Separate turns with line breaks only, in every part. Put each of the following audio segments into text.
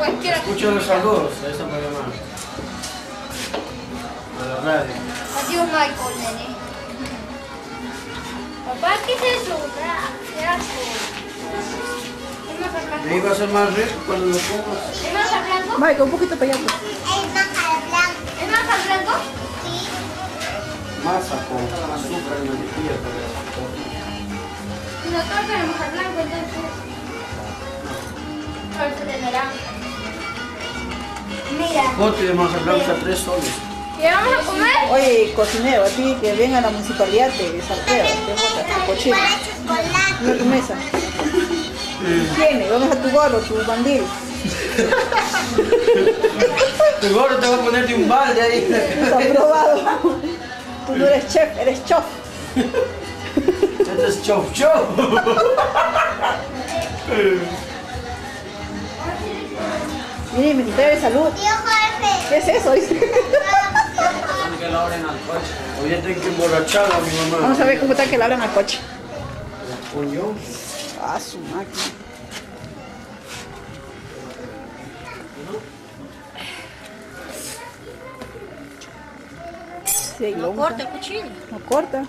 cualquiera.
Escucho los saludos, a esa para llamar. A la radio.
Adiós, Michael, nene. Papá, ¿qué es eso? ¿Qué asco? ¿Es más blanco?
Me iba a ser más rico cuando lo pongas.
¿Es más blanco?
Michael, un poquito para allá. Pues.
¿Es más blanco?
Masa con azúcar y mantequilla.
Nosotros tenemos al blanco, entonces. Torta de naranja. Mira.
Bote de masa blanca, 3 soles.
¿Qué vamos a comer?
Oye, cocinero, a ti que venga a la municipalidad te saltea, te bota, tu cochino. No tu mesa. Tiene, vamos a tu gorro, tu bandil.
Tu gorro te va a poner de un balde ahí.
Está aprobado. Tú no eres chef, eres chof.
Esto es chof chof.
Mire, Ministerio de Salud. ¿Qué es eso? Dice.
Que la abren al coche. Hoy ya tengo que emborrachar a mi mamá.
Vamos a ver cómo está que le abran al coche.
Coño.
Ah, su máquina. Sí,
No corta el cuchillo.
No corta.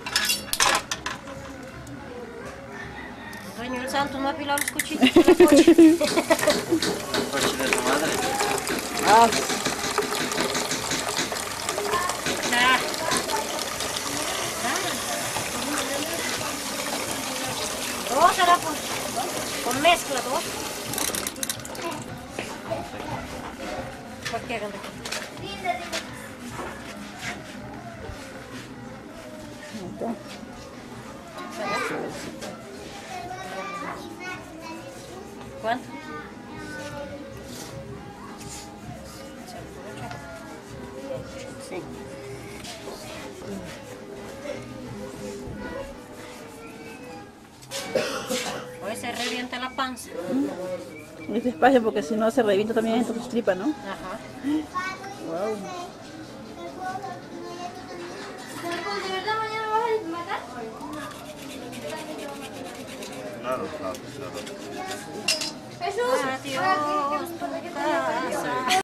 Dueño del santo no ha apilado los cuchillos con el coche.
El coche de tu madre.
Ah,
Ah. Dos será con mezcla, dos. ¿Por qué hagan de aquí?
ahí está.
¿Cuánto?
Sí.
Hoy se revienta la panza.
Es despacio porque si no se revienta también en tus tripas, ¿no?
Ajá.
Wow.
¿De verdad mañana vas a matar?
Claro, claro, claro.
Jesús. Adiós, tu casa.